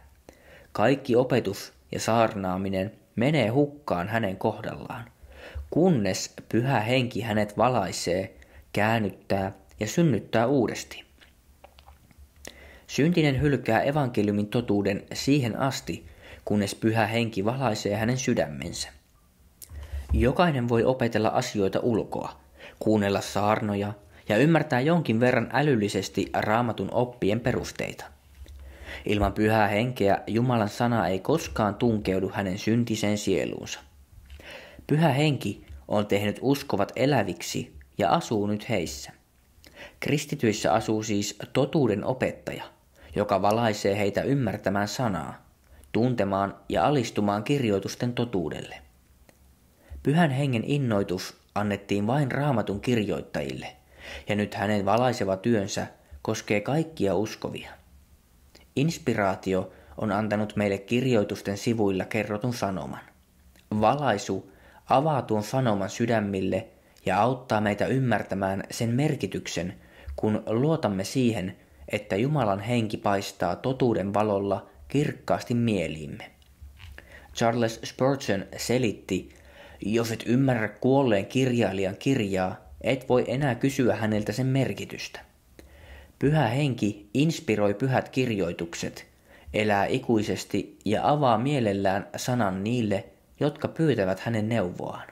Kaikki opetus ja saarnaaminen menee hukkaan hänen kohdallaan, kunnes pyhä henki hänet valaisee, käännyttää ja synnyttää uudesti. Syntinen hylkää evankeliumin totuuden siihen asti, kunnes pyhä henki valaisee hänen sydämensä. Jokainen voi opetella asioita ulkoa, kuunnella saarnoja ja ymmärtää jonkin verran älyllisesti Raamatun oppien perusteita. Ilman pyhää henkeä Jumalan sana ei koskaan tunkeudu hänen syntiseen sieluunsa. Pyhä henki on tehnyt uskovat eläviksi ja asuu nyt heissä. Kristityissä asuu siis totuuden opettaja, joka valaisee heitä ymmärtämään sanaa, tuntemaan ja alistumaan kirjoitusten totuudelle. Pyhän hengen innoitus annettiin vain Raamatun kirjoittajille, ja nyt hänen valaiseva työnsä koskee kaikkia uskovia. Inspiraatio on antanut meille kirjoitusten sivuilla kerrotun sanoman. Valaisu avaa tuon sanoman sydämille ja auttaa meitä ymmärtämään sen merkityksen, kun luotamme siihen, että Jumalan henki paistaa totuuden valolla kirkkaasti mieliimme. Charles Spurgeon selitti, jos et ymmärrä kuolleen kirjailijan kirjaa, et voi enää kysyä häneltä sen merkitystä. Pyhä henki inspiroi pyhät kirjoitukset, elää ikuisesti ja avaa mielellään sanan niille, jotka pyytävät hänen neuvoaan.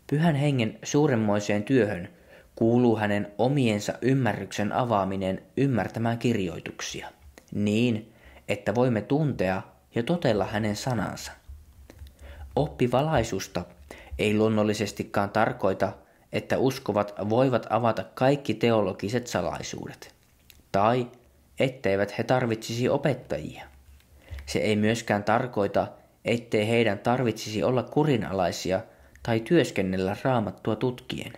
Pyhän hengen suuremmoiseen työhön kuuluu hänen omiensa ymmärryksen avaaminen ymmärtämään kirjoituksia, niin että voimme tuntea ja totella hänen sanansa. Oppi valaisusta ei luonnollisestikaan tarkoita, että uskovat voivat avata kaikki teologiset salaisuudet, tai etteivät he tarvitsisi opettajia. Se ei myöskään tarkoita, ettei heidän tarvitsisi olla kurinalaisia tai työskennellä Raamattua tutkien.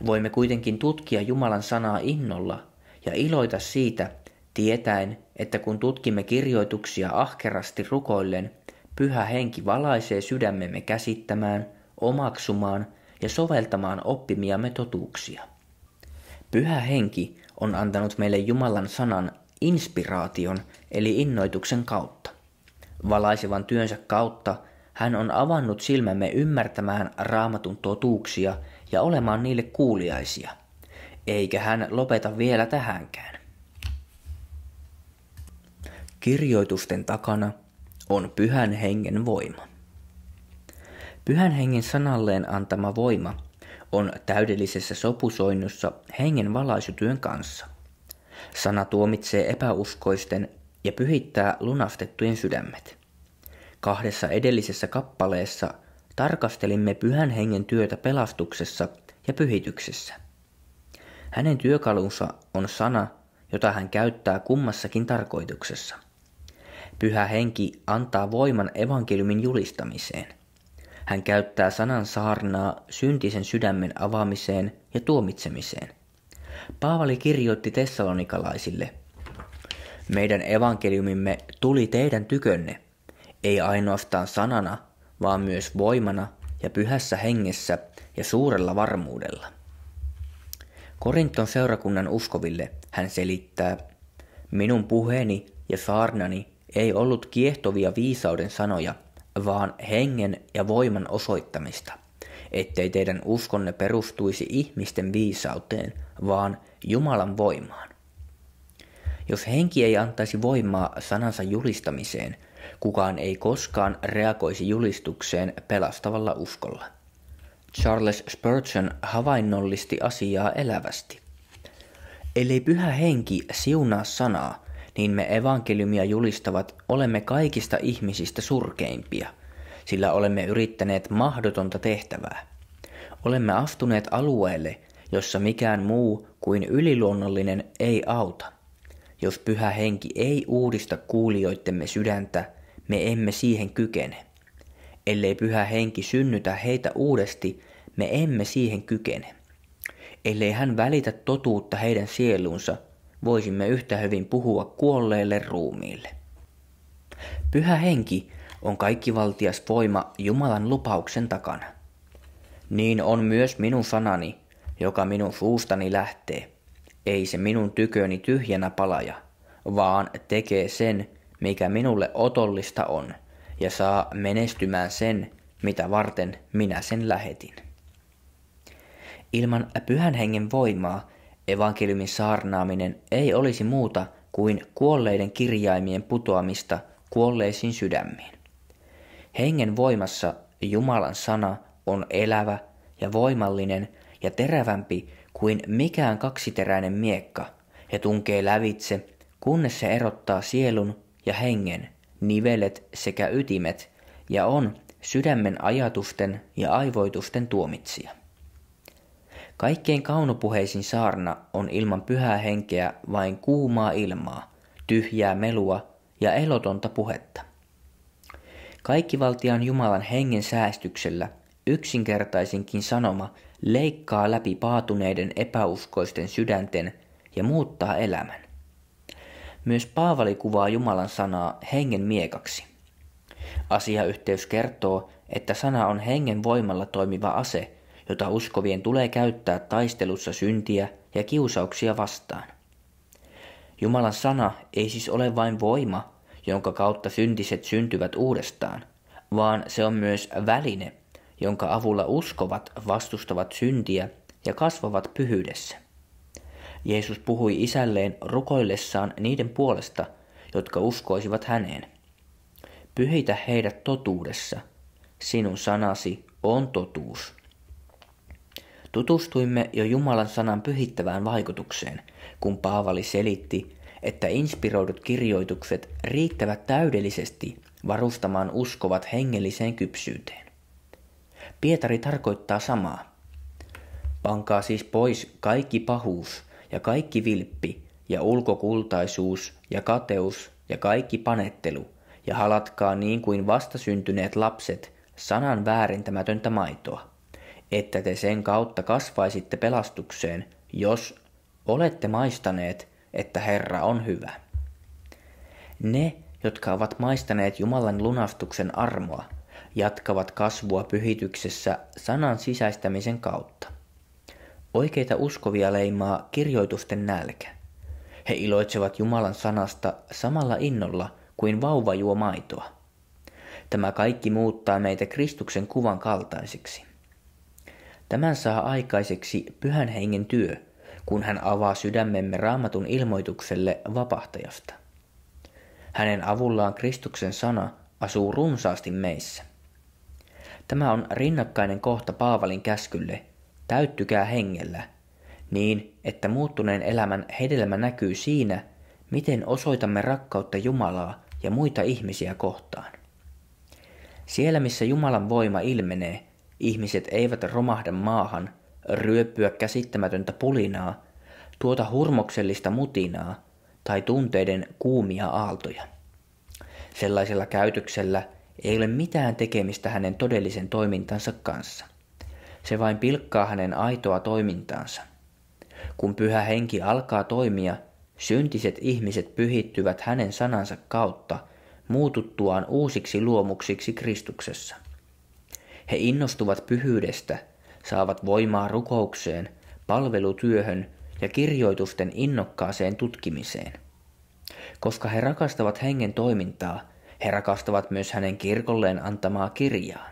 Voimme kuitenkin tutkia Jumalan sanaa innolla ja iloita siitä, tietäen, että kun tutkimme kirjoituksia ahkerasti rukoillen, pyhä henki valaisee sydämemme käsittämään, omaksumaan ja soveltamaan oppimiamme totuuksia. Pyhä henki on antanut meille Jumalan sanan inspiraation eli innoituksen kautta. Valaisevan työnsä kautta hän on avannut silmämme ymmärtämään Raamatun totuuksia ja olemaan niille kuuliaisia, eikä hän lopeta vielä tähänkään. Kirjoitusten takana on pyhän hengen voima. Pyhän hengen sanalleen antama voima on täydellisessä sopusoinnussa hengen valaisutyön kanssa. Sana tuomitsee epäuskoisten ja pyhittää lunastettujen sydämet. 2 edellisessä kappaleessa tarkastelimme pyhän hengen työtä pelastuksessa ja pyhityksessä. Hänen työkalunsa on sana, jota hän käyttää kummassakin tarkoituksessa. Pyhä henki antaa voiman evankeliumin julistamiseen. Hän käyttää sanan saarnaa syntisen sydämen avaamiseen ja tuomitsemiseen. Paavali kirjoitti tessalonikalaisille, meidän evankeliumimme tuli teidän tykönne, ei ainoastaan sanana, vaan myös voimana ja pyhässä hengessä ja suurella varmuudella. Korinton seurakunnan uskoville hän selittää, minun puheeni ja saarnani ei ollut kiehtovia viisauden sanoja, vaan hengen ja voiman osoittamista, ettei teidän uskonne perustuisi ihmisten viisauteen, vaan Jumalan voimaan. Jos henki ei antaisi voimaa sanansa julistamiseen, kukaan ei koskaan reagoisi julistukseen pelastavalla uskolla. Charles Spurgeon havainnollisti asiaa elävästi. Ellei Pyhä Henki siunaa sanaa, niin me evankeliumia julistavat olemme kaikista ihmisistä surkeimpia, sillä olemme yrittäneet mahdotonta tehtävää. Olemme astuneet alueelle, jossa mikään muu kuin yliluonnollinen ei auta. Jos Pyhä Henki ei uudista kuulijoittemme sydäntä, me emme siihen kykene. Ellei Pyhä Henki synnytä heitä uudesti, me emme siihen kykene. Ellei hän välitä totuutta heidän sieluunsa, voisimme yhtä hyvin puhua kuolleille ruumiille. Pyhä Henki on kaikkivaltias voima Jumalan lupauksen takana. Niin on myös minun sanani, joka minun suustani lähtee. Ei se minun tyköni tyhjänä palaja, vaan tekee sen, mikä minulle otollista on, ja saa menestymään sen, mitä varten minä sen lähetin. Ilman Pyhän Hengen voimaa evankeliumin saarnaaminen ei olisi muuta kuin kuolleiden kirjaimien putoamista kuolleisiin sydämiin. Hengen voimassa Jumalan sana on elävä ja voimallinen ja terävämpi kuin mikään kaksiteräinen miekka ja tunkee lävitse, kunnes se erottaa sielun ja hengen, nivelet sekä ytimet ja on sydämen ajatusten ja aivoitusten tuomitsija. Kaikkein kaunopuheisin saarna on ilman Pyhää Henkeä vain kuumaa ilmaa, tyhjää melua ja elotonta puhetta. Kaikkivaltiaan Jumalan hengen säästyksellä yksinkertaisinkin sanoma leikkaa läpi paatuneiden epäuskoisten sydänten ja muuttaa elämän. Myös Paavali kuvaa Jumalan sanaa hengen miekaksi. Asiayhteys kertoo, että sana on hengen voimalla toimiva ase, jota uskovien tulee käyttää taistelussa syntiä ja kiusauksia vastaan. Jumalan sana ei siis ole vain voima, jonka kautta syntiset syntyvät uudestaan, vaan se on myös väline, jonka avulla uskovat vastustavat syntiä ja kasvavat pyhyydessä. Jeesus puhui isälleen rukoillessaan niiden puolesta, jotka uskoisivat häneen. Pyhitä heidät totuudessa, sinun sanasi on totuus. Tutustuimme jo Jumalan sanan pyhittävään vaikutukseen, kun Paavali selitti, että inspiroidut kirjoitukset riittävät täydellisesti varustamaan uskovat hengelliseen kypsyyteen. Pietari tarkoittaa samaa. Pankaa siis pois kaikki pahuus ja kaikki vilppi ja ulkokultaisuus ja kateus ja kaikki panettelu ja halatkaa niin kuin vastasyntyneet lapset sanan väärentämätöntä maitoa, että te sen kautta kasvaisitte pelastukseen, jos olette maistaneet, että Herra on hyvä. Ne, jotka ovat maistaneet Jumalan lunastuksen armoa, jatkavat kasvua pyhityksessä sanan sisäistämisen kautta. Oikeita uskovia leimaa kirjoitusten nälkä. He iloitsevat Jumalan sanasta samalla innolla kuin vauva juo maitoa. Tämä kaikki muuttaa meitä Kristuksen kuvan kaltaisiksi. Tämän saa aikaiseksi Pyhän Hengen työ, kun hän avaa sydämemme Raamatun ilmoitukselle vapahtajasta. Hänen avullaan Kristuksen sana asuu runsaasti meissä. Tämä on rinnakkainen kohta Paavalin käskylle, täyttykää hengellä, niin että muuttuneen elämän hedelmä näkyy siinä, miten osoitamme rakkautta Jumalaa ja muita ihmisiä kohtaan. Siellä, missä Jumalan voima ilmenee, ihmiset eivät romahda maahan, ryöppyä käsittämätöntä pulinaa, tuota hurmoksellista mutinaa tai tunteiden kuumia aaltoja. Sellaisella käytöksellä ei ole mitään tekemistä hänen todellisen toimintansa kanssa. Se vain pilkkaa hänen aitoa toimintaansa. Kun Pyhä Henki alkaa toimia, syntiset ihmiset pyhittyvät hänen sanansa kautta muututtuaan uusiksi luomuksiksi Kristuksessa. He innostuvat pyhyydestä, saavat voimaa rukoukseen, palvelutyöhön ja kirjoitusten innokkaaseen tutkimiseen. Koska he rakastavat hengen toimintaa, he rakastavat myös hänen kirkolleen antamaa kirjaa.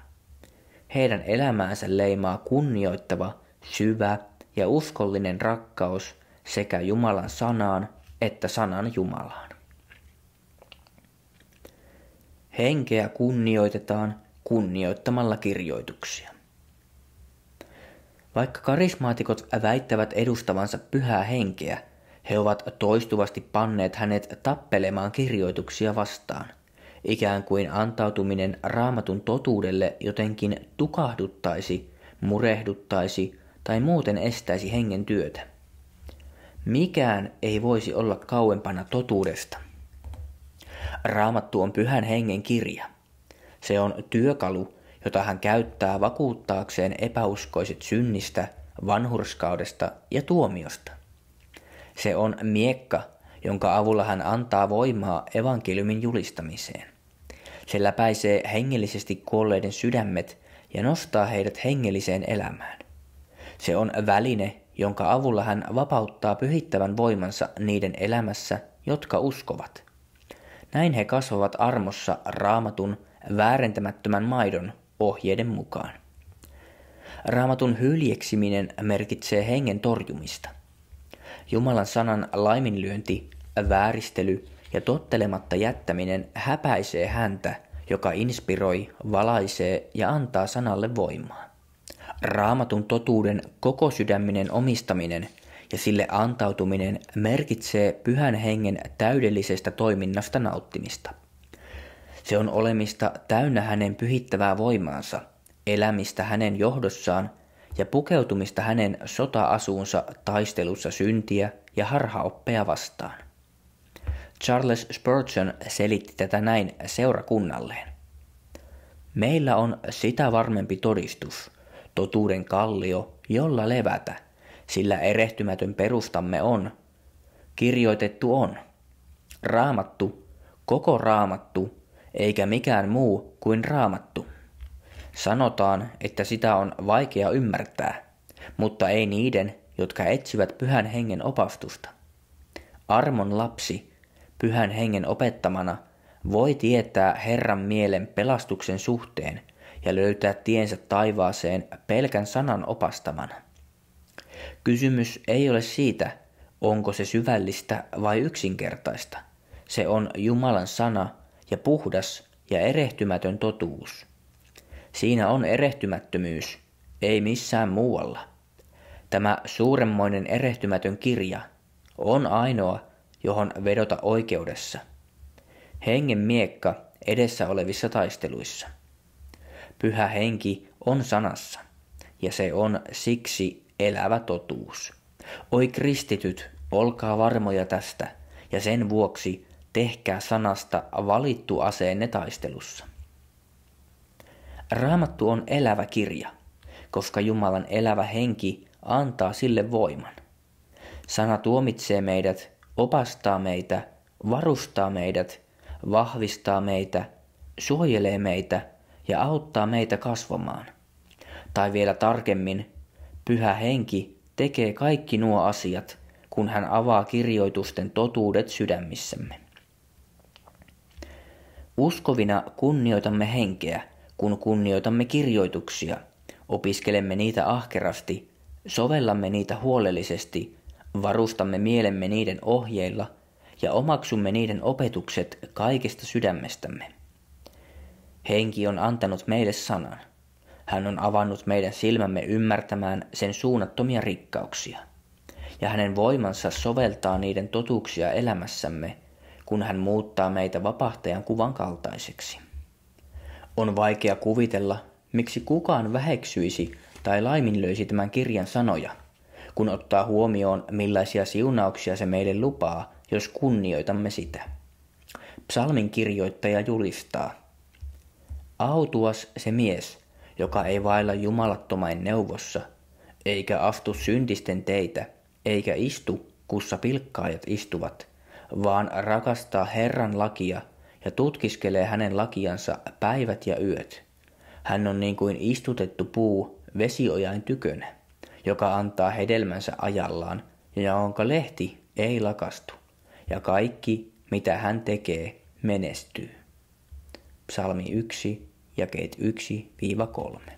Heidän elämäänsä leimaa kunnioittava, syvä ja uskollinen rakkaus sekä Jumalan sanaan että sanan Jumalaan. Henkeä kunnioitetaan kunnioittamalla kirjoituksia. Vaikka karismaatikot väittävät edustavansa pyhää henkeä, he ovat toistuvasti panneet hänet tappelemaan kirjoituksia vastaan, ikään kuin antautuminen Raamatun totuudelle jotenkin tukahduttaisi, murehduttaisi tai muuten estäisi hengen työtä. Mikään ei voisi olla kauempana totuudesta. Raamattu on pyhän hengen kirja. Se on työkalu, jota hän käyttää vakuuttaakseen epäuskoiset synnistä, vanhurskaudesta ja tuomiosta. Se on miekka, jonka avulla hän antaa voimaa evankeliumin julistamiseen. Se läpäisee hengellisesti kuolleiden sydämet ja nostaa heidät hengelliseen elämään. Se on väline, jonka avulla hän vapauttaa pyhittävän voimansa niiden elämässä, jotka uskovat. Näin he kasvavat armossa Raamatun väärentämättömän maidon ohjeiden mukaan. Raamatun hyljeksiminen merkitsee hengen torjumista. Jumalan sanan laiminlyönti, vääristely ja tottelematta jättäminen häpäisee häntä, joka inspiroi, valaisee ja antaa sanalle voimaa. Raamatun totuuden koko sydäminen omistaminen ja sille antautuminen merkitsee pyhän hengen täydellisestä toiminnasta nauttimista. Se on olemista täynnä hänen pyhittävää voimaansa, elämistä hänen johdossaan ja pukeutumista hänen sota-asuunsa taistelussa syntiä ja harhaoppea vastaan. Charles Spurgeon selitti tätä näin seurakunnalleen. Meillä on sitä varmempi todistus, totuuden kallio, jolla levätä, sillä erehtymätön perustamme on, kirjoitettu on, Raamattu, koko Raamattu, eikä mikään muu kuin Raamattu. Sanotaan, että sitä on vaikea ymmärtää, mutta ei niiden, jotka etsivät pyhän hengen opastusta. Armon lapsi, pyhän hengen opettamana, voi tietää Herran mielen pelastuksen suhteen ja löytää tiensä taivaaseen pelkän sanan opastamana. Kysymys ei ole siitä, onko se syvällistä vai yksinkertaista. Se on Jumalan sana ja puhdas ja erehtymätön totuus. Siinä on erehtymättömyys, ei missään muualla. Tämä suuremmoinen erehtymätön kirja on ainoa, johon vedota oikeudessa. Hengen miekka edessä olevissa taisteluissa. Pyhä henki on sanassa, ja se on siksi elävä totuus. Oi kristityt, olkaa varmoja tästä, ja sen vuoksi tehkää sanasta valittu aseenne taistelussa. Raamattu on elävä kirja, koska Jumalan elävä henki antaa sille voiman. Sana tuomitsee meidät, opastaa meitä, varustaa meidät, vahvistaa meitä, suojelee meitä ja auttaa meitä kasvamaan. Tai vielä tarkemmin, Pyhä Henki tekee kaikki nuo asiat, kun hän avaa kirjoitusten totuudet sydämissämme. Uskovina kunnioitamme henkeä, kun kunnioitamme kirjoituksia, opiskelemme niitä ahkerasti, sovellamme niitä huolellisesti, varustamme mielemme niiden ohjeilla ja omaksumme niiden opetukset kaikesta sydämestämme. Henki on antanut meille sanan. Hän on avannut meidän silmämme ymmärtämään sen suunnattomia rikkauksia, ja hänen voimansa soveltaa niiden totuuksia elämässämme, kun hän muuttaa meitä vapahtajan kuvan kaltaiseksi. On vaikea kuvitella, miksi kukaan väheksyisi tai laiminlöisi tämän kirjan sanoja, kun ottaa huomioon millaisia siunauksia se meille lupaa, jos kunnioitamme sitä. Psalmin kirjoittaja julistaa: autuas se mies, joka ei vailla jumalattomain neuvossa, eikä astu syntisten teitä, eikä istu, kussa pilkkaajat istuvat, vaan rakastaa Herran lakia ja tutkiskelee hänen lakiansa päivät ja yöt. Hän on niin kuin istutettu puu vesiojain tykönä, joka antaa hedelmänsä ajallaan ja jonka lehti ei lakastu, ja kaikki, mitä hän tekee, menestyy. Psalmi 1, jakeet 1-3.